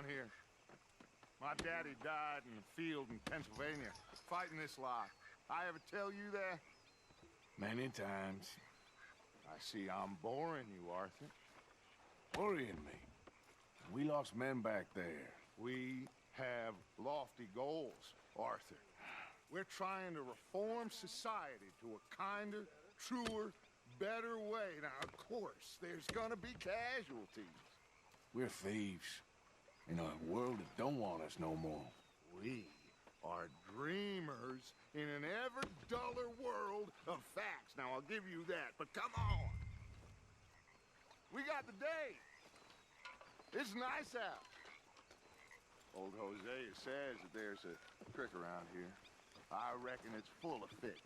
around here. My daddy died in the field in Pennsylvania, fighting this lot. I ever tell you that? Many times. I see I'm boring you, Arthur. Worrying me. We lost men back there. We have lofty goals, Arthur. We're trying to reform society to a kinder, truer, better way. Now, of course, there's gonna be casualties. We're thieves. In a world that don't want us no more. We are dreamers in an ever duller world of facts. Now, I'll give you that, but come on. We got the day. It's nice out. Old Hosea says that there's a creek around here. I reckon it's full of fish.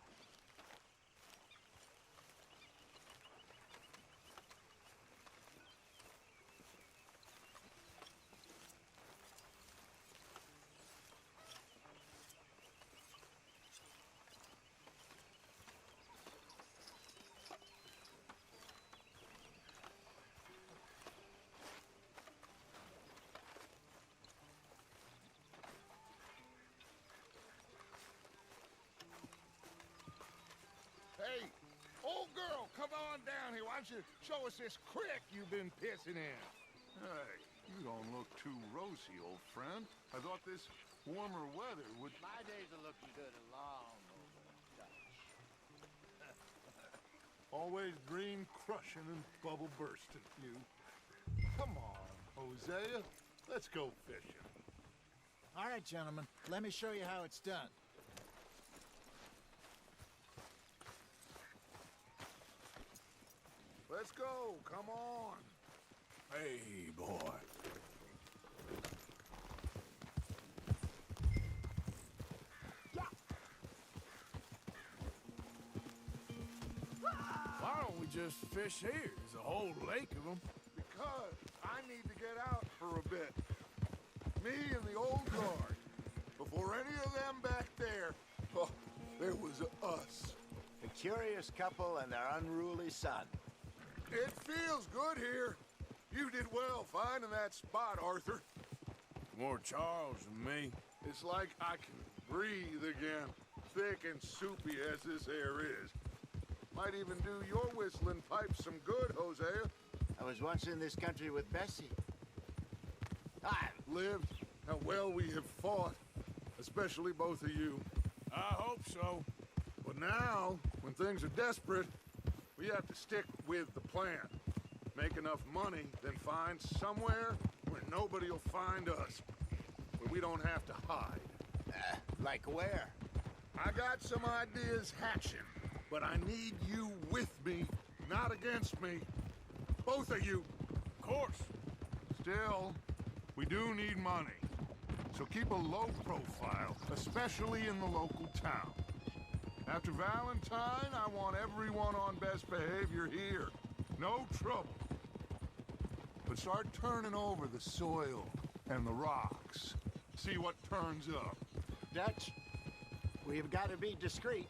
Hey, old girl, come on down here. Why don't you show us this creek you've been pissing in? Hey, you don't look too rosy, old friend. I thought this warmer weather would... My days are looking good and long over, Dutch. Always green crushing and bubble bursting, you. Come on, Hosea. Let's go fishing. All right, gentlemen. Let me show you how it's done. Let's go. Come on. Hey, boy. Why don't we just fish here? There's a whole lake of them. Because I need to get out for a bit. Me and the old guard. Before any of them back there, oh, there was us. A curious couple and their unruly son. It feels good here. You did well finding that spot, Arthur. More Charles than me. It's like I can breathe again, thick and soupy as this air is. Might even do your whistling pipes some good, Hosea. I was once in this country with Bessie. Ah, Lived, how well we have fought, especially both of you. I hope so. But now, when things are desperate, we have to stick with the plan. Make enough money, then find somewhere where nobody will find us. Where we don't have to hide. like where? I got some ideas hatching, but I need you with me, not against me. Both of you. Of course. Still, we do need money. So keep a low profile, especially in the local town. After Valentine, I want everyone on best behavior here. No trouble. But start turning over the soil and the rocks. See what turns up. Dutch, we've got to be discreet.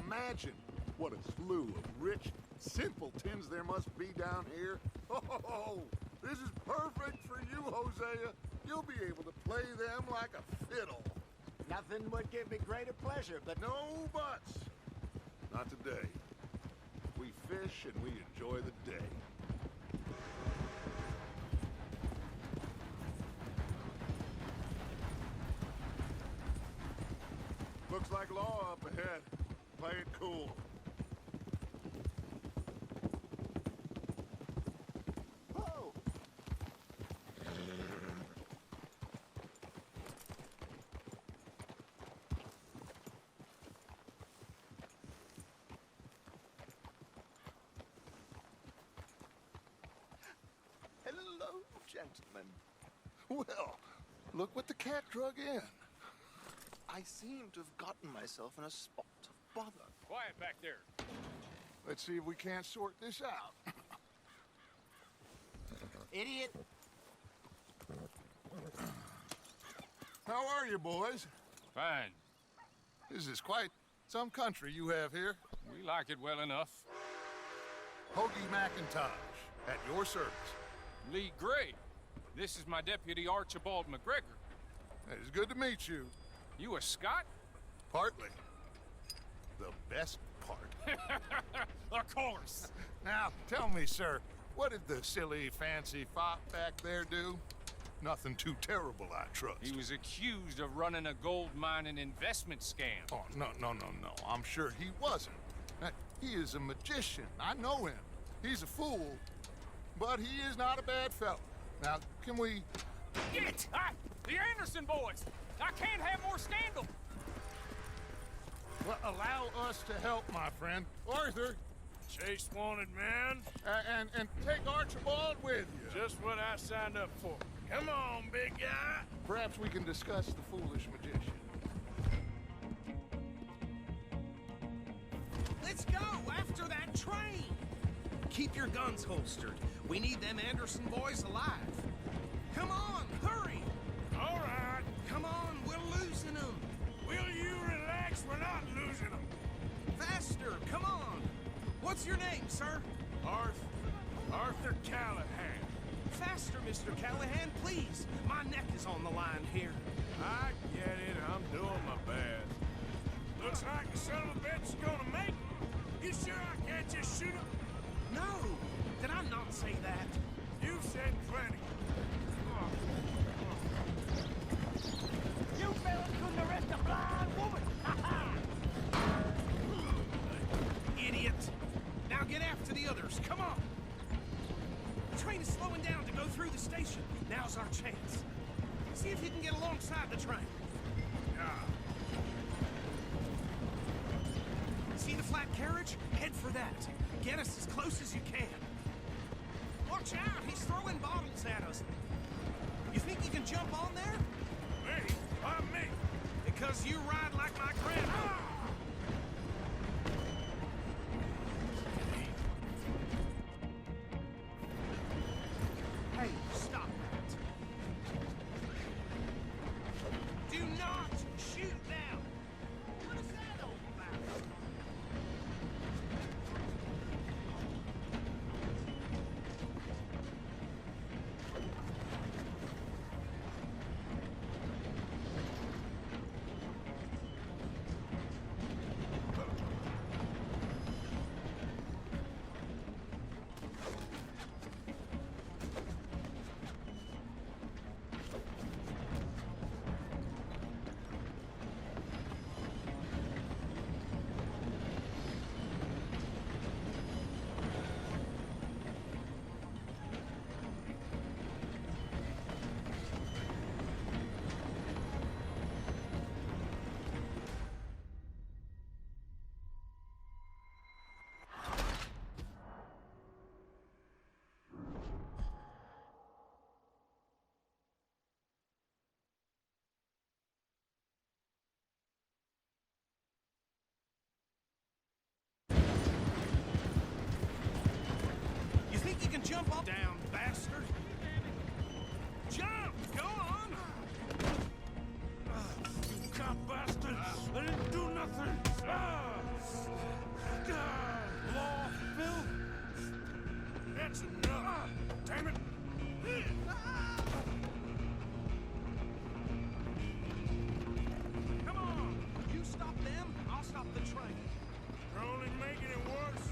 Imagine what a slew of rich simpletons there must be down here. Oh, this is perfect for you, Hosea. You'll be able to play them like a fiddle. Nothing would give me greater pleasure, but No buts. Not today. We fish and we enjoy the day. Looks like law up ahead. Play it cool. oh, Hello, gentlemen. Well, look what the cat drug in. I seem to have gotten myself in a spot of bother. Quiet back there. Let's see if we can't sort this out. idiot. How are you, boys? Fine. This is quite some country you have here. We like it well enough. Hoagie McIntosh, at your service. Lee Gray. This is my deputy, Archibald McGregor. It's good to meet you. You a Scot? Partly. The best part. Of course. Now, tell me, sir, what did the silly, fancy fop back there do? Nothing too terrible, I trust. He was accused of running a gold mining investment scam. Oh, no. I'm sure he wasn't. He is a magician. I know him. He's a fool, but he is not a bad fellow. Now, can we... Get! The Anderson boys! I can't have more scandal! Well, allow us to help, my friend. Arthur, Chase wanted man. and take Archibald with you. Just what I signed up for. Come on, big guy. Perhaps we can discuss the foolish magician. Let's go after that train! Keep your guns holstered. We need them Anderson boys alive. Come on, hurry! All right. Come on, we're losing them. Will you relax? We're not losing them. Faster, come on. What's your name, sir? Arthur Callahan. Faster, Mr. Callahan, please. My neck is on the line here. I get it. I'm doing my best. Looks like the son of a bitch is gonna make it. You sure I can't just shoot him? No, did I not say that? You've said plenty. You fellas couldn't arrest a blind woman! Idiot! Now get after the others, come on! The train is slowing down to go through the station. Now's our chance. See if you can get alongside the train. See the flat carriage? Head for that. Get us as close as you can. Watch out, he's throwing bottles at us. You think you can jump on there? Me? Why me? Because you ride like my grandma. Hey, stop that. Do not shoot now. What is that all about? You can jump up down, bastard! Jump! Go on! You cop bastard! I didn't do nothing! Law, Phil! That's enough! Damn it! Come on! You stop them, I'll stop the train. You're only making it worse.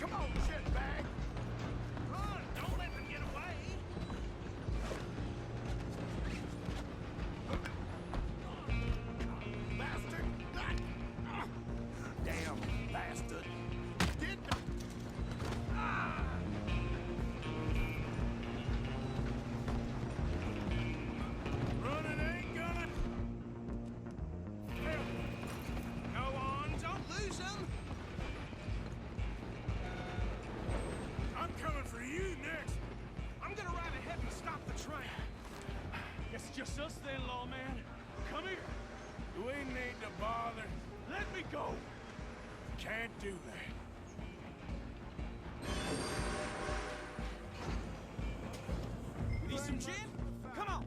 Come on, shitbag! Run! Don't let them get away! Bastard! Damn bastard! Did Running ain't gonna help. Go on, don't lose them! I'm coming for you next. I'm gonna ride ahead and stop the train. Guess it's just us then, lawman. Come here. We need to bother. Let me go. Can't do that. Need some gin? Come on!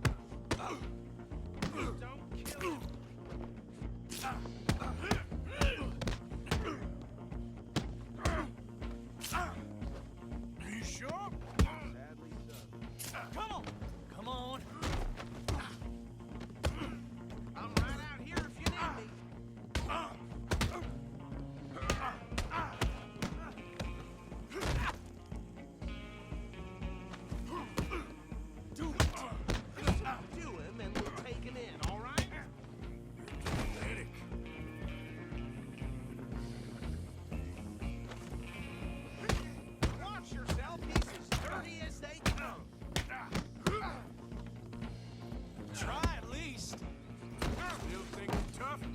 Sheriff?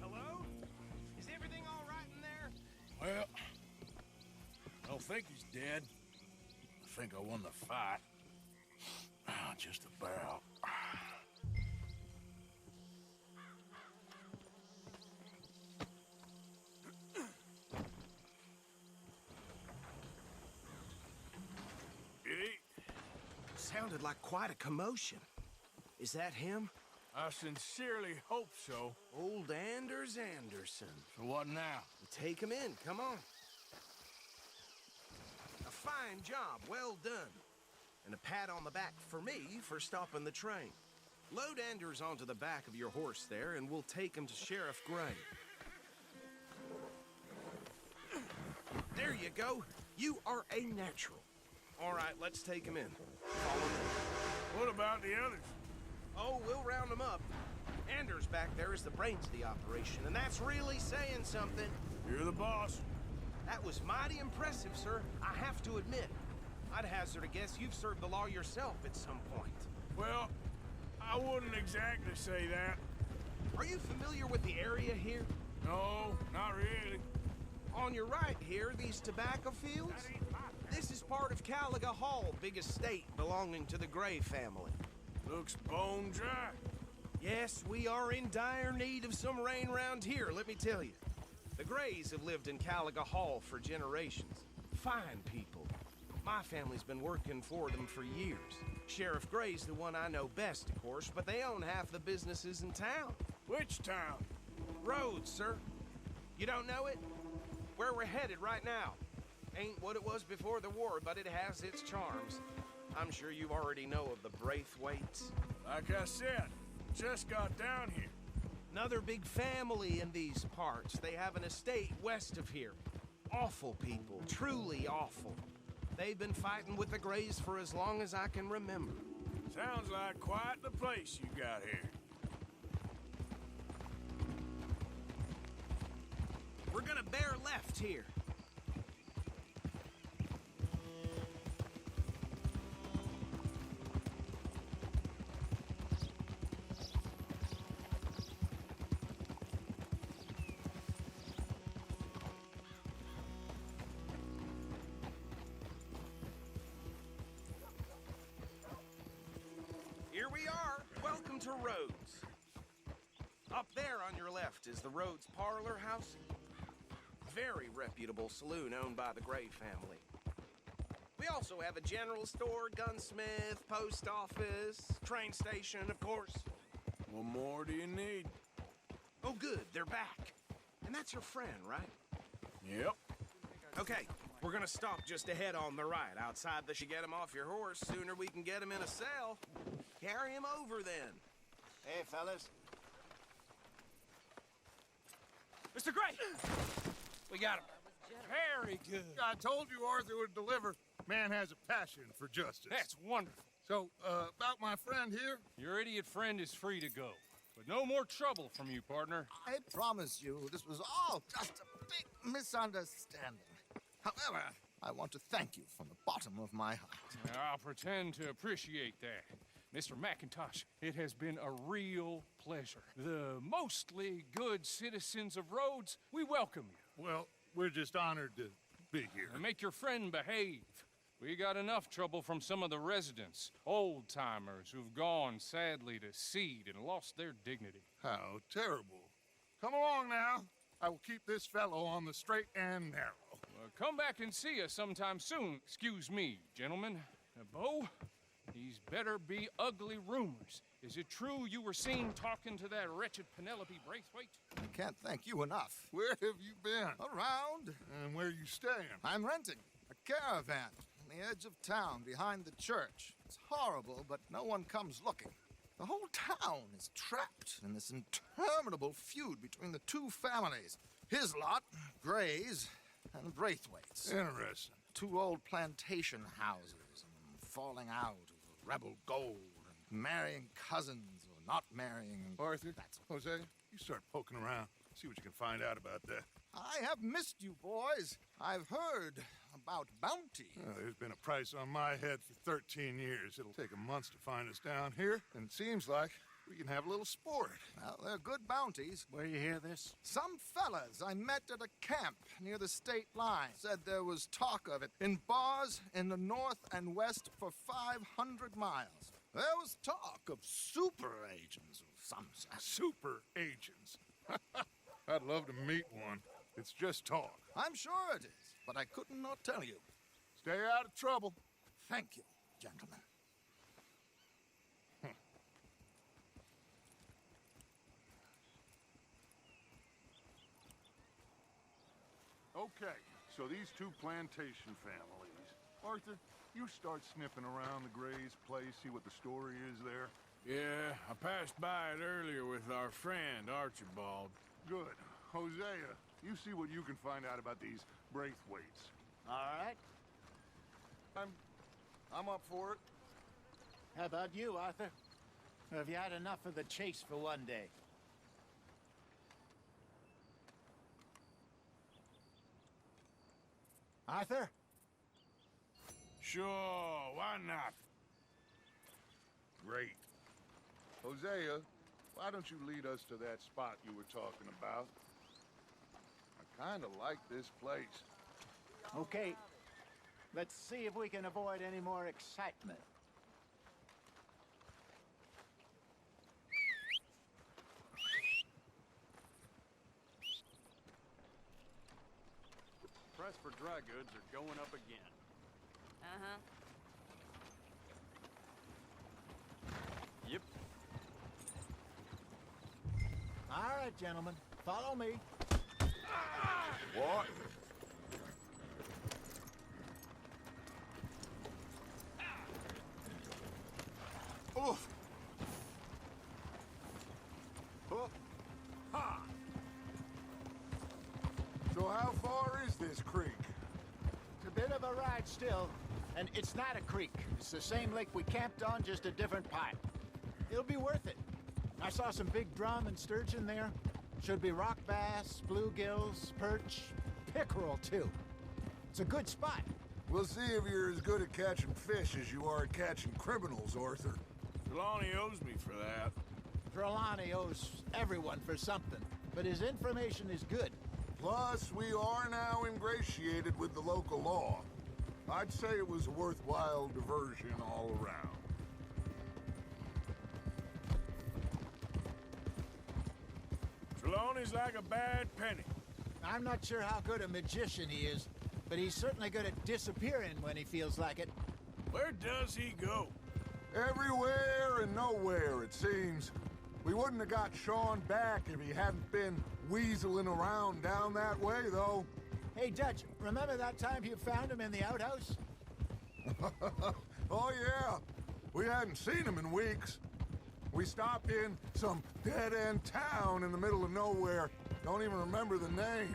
Hello? Is everything all right in there? Well, I don't think he's dead. I think I won the fight. Just about. Sounded like quite a commotion. Is that him? I sincerely hope so. Old Anders Anderson. So what now? Take him in, come on. A fine job, well done. And a pat on the back for me for stopping the train. Load Anders onto the back of your horse there, and we'll take him to Sheriff Gray. There you go. You are a natural. All right, let's take him in. Follow me. What about the others? Oh, we'll round them up. Anders back there is the brains of the operation, and that's really saying something. You're the boss. That was mighty impressive, sir. I have to admit. I'd hazard a guess you've served the law yourself at some point. Well, I wouldn't exactly say that. Are you familiar with the area here? No, not really. On your right here, these tobacco fields? This is part of Caliga Hall, big estate belonging to the Gray family. Looks bone dry. Yes, we are in dire need of some rain round here, let me tell you. The Grays have lived in Caliga Hall for generations. Fine people. My family's been working for them for years. Sheriff Gray's the one I know best, of course, but they own half the businesses in town. Which town? Rhodes, sir. You don't know it? Where we're headed right now. Ain't what it was before the war, but it has its charms. I'm sure you already know of the Braithwaites. Like I said, just got down here. Another big family in these parts. They have an estate west of here. Awful people, truly awful. They've been fighting with the Grays for as long as I can remember. Sounds like quite the place you got here. We're gonna bear left here. Here we are. Welcome to Rhodes. Up there on your left is the Rhodes Parlor House. Very reputable saloon owned by the Gray family. We also have a general store, gunsmith, post office, train station, of course. What more do you need? Oh, good, they're back. And that's your friend, right? Yep. Okay, we're gonna stop just ahead on the right, outside the... You get him off your horse, sooner we can get him in a cell. Carry him over, then. Hey, fellas. Mr. Gray! We got him. Very good. I told you Arthur would deliver. Man has a passion for justice. That's wonderful. So, about my friend here? Your idiot friend is free to go. But no more trouble from you, partner. I promise you, this was all just a big misunderstanding. However, I want to thank you from the bottom of my heart. I'll pretend to appreciate that. Mr. McIntosh, it has been a real pleasure. The mostly good citizens of Rhodes, we welcome you. Well, we're just honored to be here. And make your friend behave. We got enough trouble from some of the residents, old-timers who've gone, sadly, to seed and lost their dignity. How terrible. Come along now. I will keep this fellow on the straight and narrow. Come back and see us sometime soon. Excuse me, gentlemen. Bo, these better be ugly rumors. Is it true you were seen talking to that wretched Penelope Braithwaite? I can't thank you enough. Where have you been? Around, And where you staying? I'm renting a caravan on the edge of town behind the church. It's horrible, but no one comes looking. The whole town is trapped in this interminable feud between the two families. His lot, Gray's, and Braithwaite's. Interesting. Two old plantation houses, falling out of rebel gold, and marrying cousins or not marrying. Arthur, That's Jose, you start poking around. See what you can find out about that. I have missed you, boys. I've heard about bounty. There's been a price on my head for 13 years. It'll take a month to find us down here, and it seems like We can have a little sport. Well, they're good bounties. Where you hear this? Some fellas I met at a camp near the state line said there was talk of it in bars in the north and west for 500 miles. There was talk of super agents of some sort. Super agents. I'd love to meet one. It's just talk. I'm sure it is, but I could not tell you. Stay out of trouble. Thank you, gentlemen. Okay, so these two plantation families. Arthur, you start sniffing around the Gray's place, see what the story is there. Yeah, I passed by it earlier with our friend, Archibald. Good. Hosea, you see what you can find out about these Braithwaites. All right. I'm up for it. How about you, Arthur? Or have you had enough of the chase for one day? Arthur? Sure, why not? Great. Hosea, why don't you lead us to that spot you were talking about? I kind of like this place. Okay. Let's see if we can avoid any more excitement. Price for dry goods are going up again. Uh-huh. Yep. All right, gentlemen. Follow me. What? Oof! Huh. Ha! So how far is this creek? It's a bit of a ride still, and it's not a creek. It's the same lake we camped on, just a different pipe. It'll be worth it. I saw some big drum and sturgeon there. Should be rock bass, bluegills, perch, pickerel, too. It's a good spot. We'll see if you're as good at catching fish as you are at catching criminals, Arthur. Trelawney owes me for that. Trelawney owes everyone for something, but his information is good. Plus, we are now ingratiated with the local law. I'd say it was a worthwhile diversion all around. Trelawney's like a bad penny. I'm not sure how good a magician he is, but he's certainly good at disappearing when he feels like it. Where does he go? Everywhere and nowhere, it seems. We wouldn't have got Sean back if he hadn't been weaseling around down that way, though. Hey, Dutch, remember that time you found him in the outhouse? Oh, yeah. We hadn't seen him in weeks. We stopped in some dead-end town in the middle of nowhere. Don't even remember the name.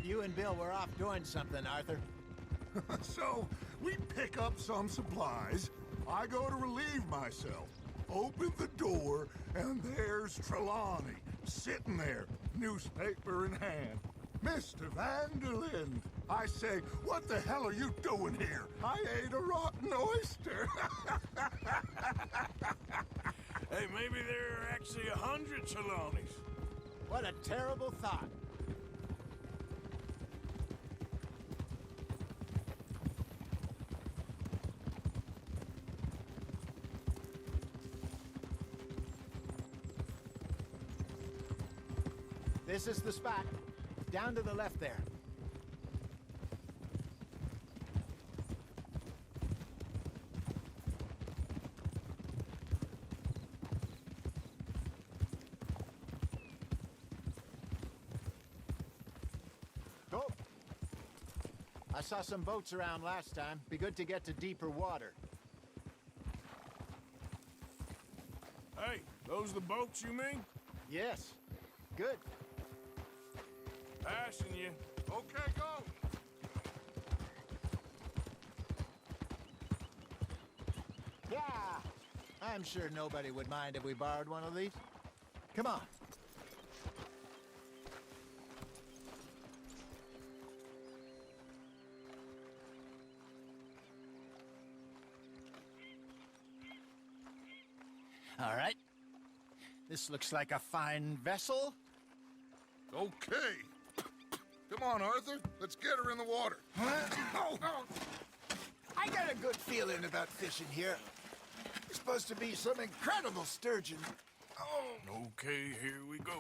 You and Bill were off doing something, Arthur. So, we pick up some supplies. I go to relieve myself. Open the door, and there's Trelawney, sitting there, newspaper in hand. Mr. Vanderlyn. I say, what the hell are you doing here? I ate a rotten oyster. Hey, maybe there are actually 100 Trelawneys. What a terrible thought. This is the spot. Down to the left there. Go. I saw some boats around last time. Be good to get to deeper water. Hey, those the boats you mean? Yes. Good. Passing you. Okay, go. Yeah. I'm sure nobody would mind if we borrowed one of these. Come on. All right. This looks like a fine vessel. Okay. Come on, Arthur. Let's get her in the water. Oh. I got a good feeling about fishing here. It's supposed to be some incredible sturgeon. Oh. Okay, here we go.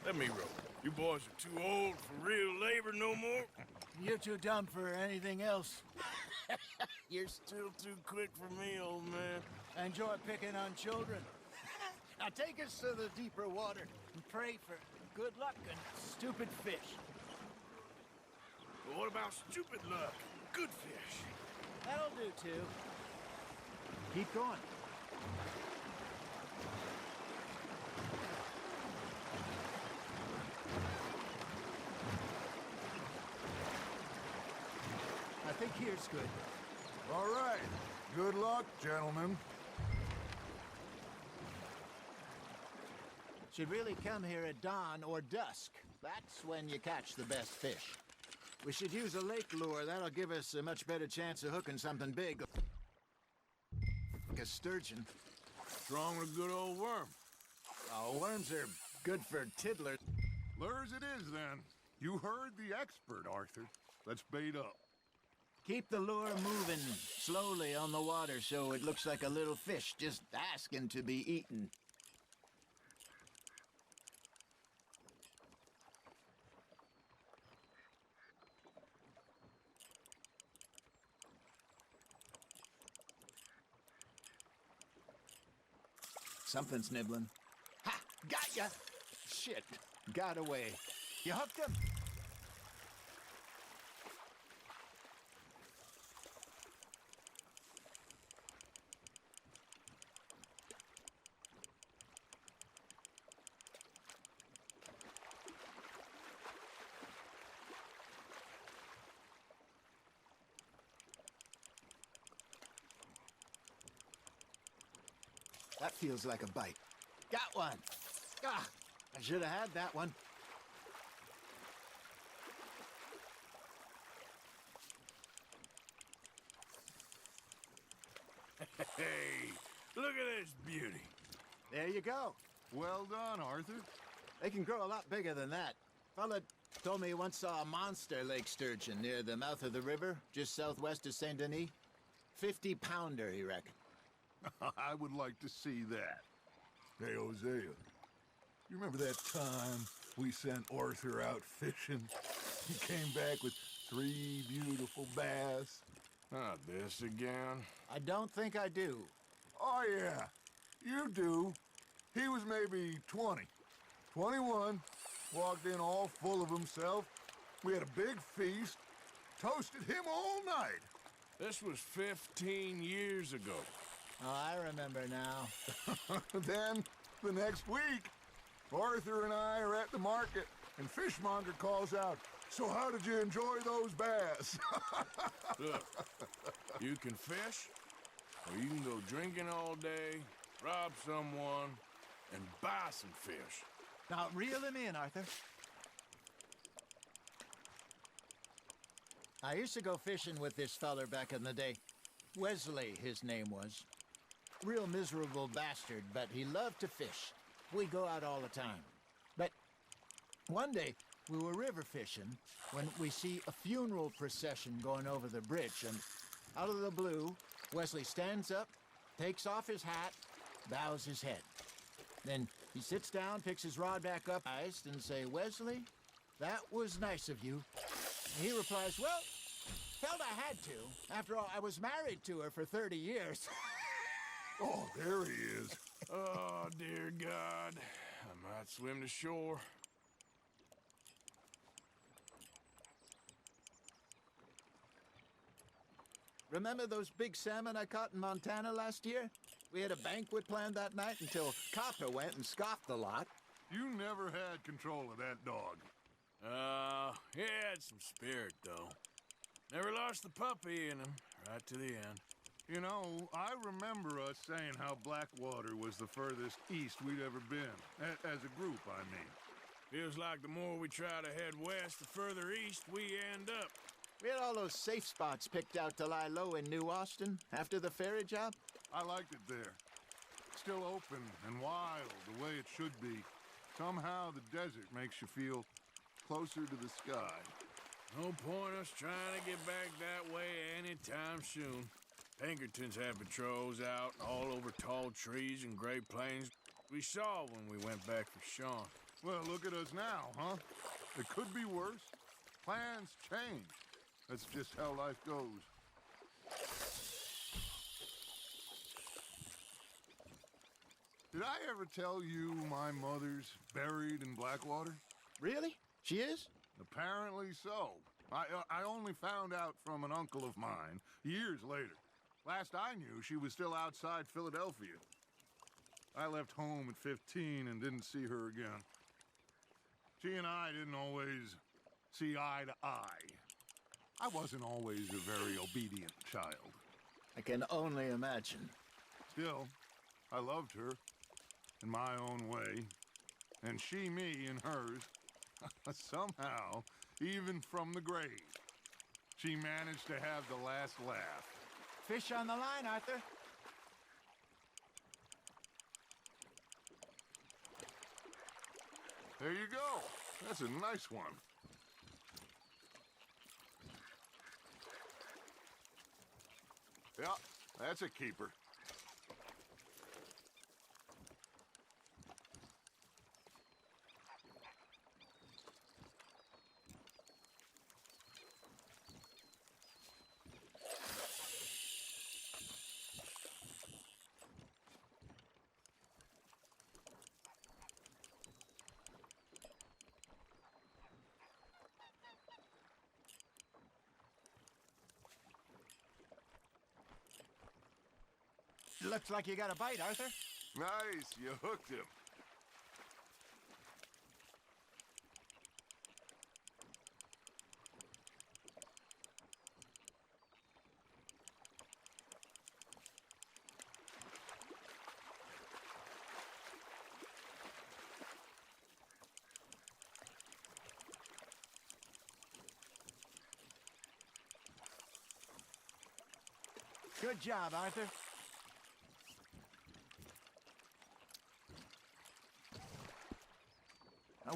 Let me row. You boys are too old for real labor no more. You're too dumb for anything else. You're still too quick for me, old man. Enjoy picking on children. Now take us to the deeper water and pray for good luck and stupid fish. But what about stupid luck? Good fish. That'll do, too. Keep going. I think here's good. All right. Good luck, gentlemen. Should really come here at dawn or dusk. That's when you catch the best fish. We should use a lake lure. That'll give us a much better chance of hooking something big. Like a sturgeon. Strong with a good old worm. Oh, worms are good for tiddlers. Lures it is, then. You heard the expert, Arthur. Let's bait up. Keep the lure moving slowly on the water so it looks like a little fish just asking to be eaten. Something's nibbling. Ha! Got ya! Shit. Got away. You hooked him? That feels like a bite. Got one. Ah, I should have had that one. Hey, look at this beauty. There you go. Well done, Arthur. They can grow a lot bigger than that. Fella told me he once saw a monster lake sturgeon near the mouth of the river, just southwest of Saint Denis. 50-pounder, he reckoned. I would like to see that. Hey, Hosea, you remember that time we sent Arthur out fishing? He came back with 3 beautiful bass. Not this again. I don't think I do. Oh, yeah, you do. He was maybe 20, 21, walked in all full of himself. We had a big feast, toasted him all night. This was 15 years ago. Oh, I remember now. Then, the next week, Arthur and I are at the market, and Fishmonger calls out, "So how did you enjoy those bass?" Look, you can fish, or you can go drinking all day, rob someone, and buy some fish. Now, reel him in, Arthur. I used to go fishing with this feller back in the day. Wesley, his name was. Real miserable bastard, but he loved to fish. We go out all the time. But one day, we were river fishing when we see a funeral procession going over the bridge, and out of the blue, Wesley stands up, takes off his hat, bows his head. Then he sits down, picks his rod back up, and say, "Wesley, that was nice of you." And he replies, "Well, felt I had to. After all, I was married to her for 30 years. Oh, there he is. Oh, dear God. I might swim to shore. Remember those big salmon I caught in Montana last year? We had a banquet planned that night until Copper went and scoffed the lot. You never had control of that dog. He had some spirit, though. Never lost the puppy in him, right to the end. You know, I remember us saying how Blackwater was the furthest east we'd ever been. As a group, I mean. Feels like the more we try to head west, the further east we end up. We had all those safe spots picked out to lie low in New Austin after the ferry job. I liked it there. Still open and wild, the way it should be. Somehow the desert makes you feel closer to the sky. No point us trying to get back that way anytime soon. Pinkertons have patrols out all over tall trees and Great Plains. We saw when we went back for Sean. Well, look at us now, huh? It could be worse. Plans change. That's just how life goes. Did I ever tell you my mother's buried in Blackwater? Really? She is? Apparently so. I only found out from an uncle of mine years later. Last I knew, she was still outside Philadelphia. I left home at 15 and didn't see her again. She and I didn't always see eye to eye. I wasn't always a very obedient child. I can only imagine. Still, I loved her in my own way, and she me in hers. Somehow, even from the grave, she managed to have the last laugh. Fish on the line, Arthur. There you go. That's a nice one. Yeah, that's a keeper. Looks like you got a bite, Arthur. Nice, you hooked him. Good job, Arthur.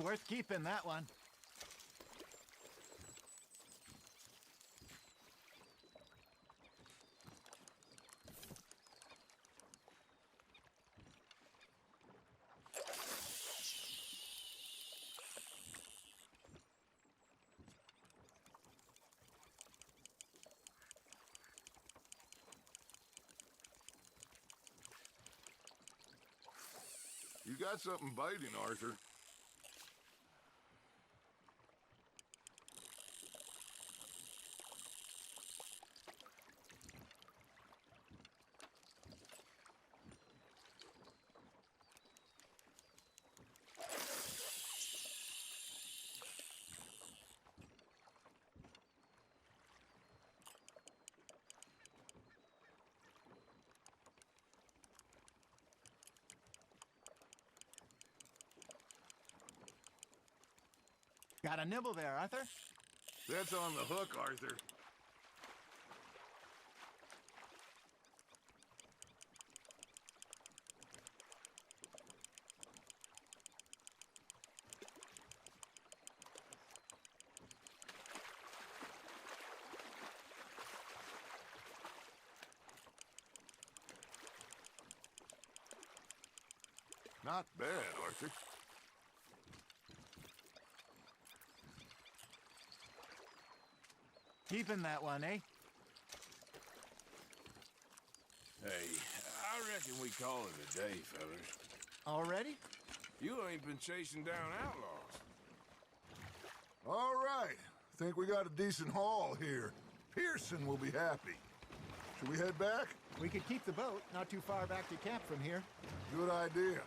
Worth keeping, that one. You got something biting, Arthur. Got a nibble there, Arthur. That's on the hook, Arthur. Not bad, Arthur. Keeping that one, eh? Hey, I reckon we call it a day, fellas. Already? You ain't been chasing down outlaws. All right. Think we got a decent haul here. Pearson will be happy. Should we head back? We could keep the boat not too far back to camp from here. Good idea.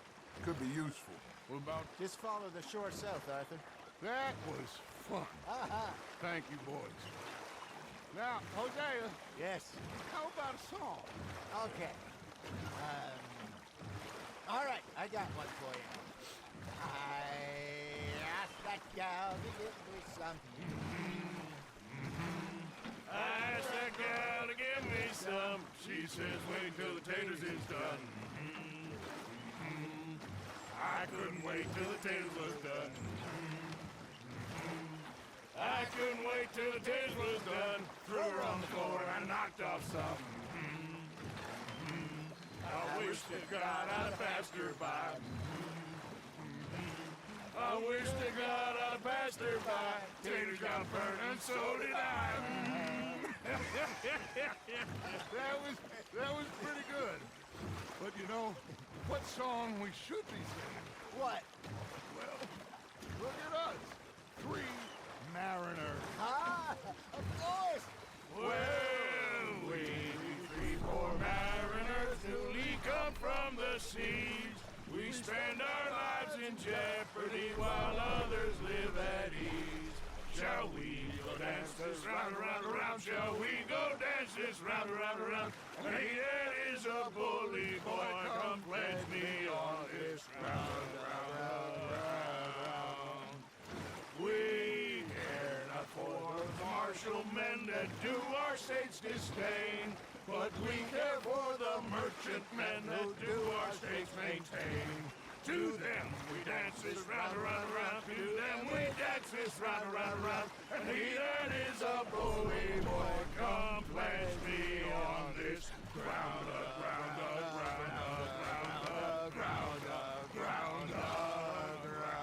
Could be useful. What about... Just follow the shore south, Arthur. That was fun. Aha! Thank you, boys. Now, Hosea, Yes. how about a song? Okay. All right, I got one for you. I asked that gal to give me some. I asked that gal to give me some. She says, wait till the taters is done. I couldn't wait till the taters was done. I couldn't wait till the taters was done. Threw her on the floor and I knocked off some. I wish to God I'd passed her by. I wish to God I'd passed her by. Taters got burned and so did I. That was pretty good. But you know, what song we should be singing? What? Well, look at us. 3 mariners. Ah, of course. Well, we 3 poor mariners newly come from the seas. We spend our lives in jeopardy while others live at ease. Shall we go dance this round, around, around? Shall we go dance this round, around, around? And he that is a bully boy, come pledge me on this round, round, round. We care not for the martial men that do our state's disdain, but we care for the merchant men that do our states maintain. To them we dance this round, around, around. To them we dance this round, around, around. And he that is a bully boy, come pledge me on this ground, ground, ground, ground, ground, ground, ground.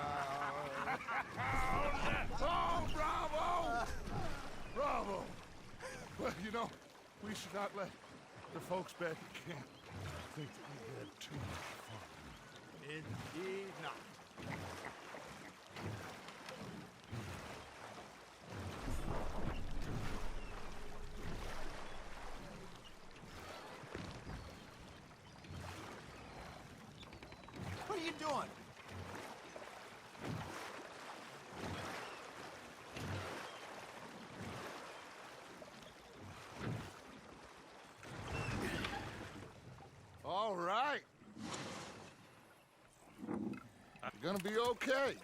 Oh, bravo! Bravo! Well, you know, we should not let the folks back at camp think that we had too much fun. Indeed not. What are you doing? All right. You're gonna be okay.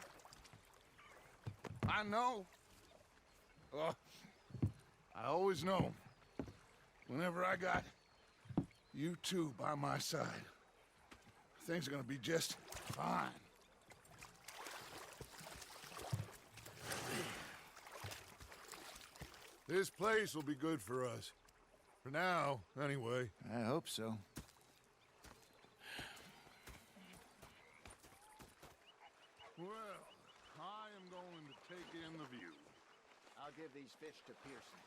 I know. I always know. Whenever I got you two by my side, things are gonna be just fine. This place will be good for us. For now, anyway. I hope so. Well, I am going to take in the view. I'll give these fish to Pearson.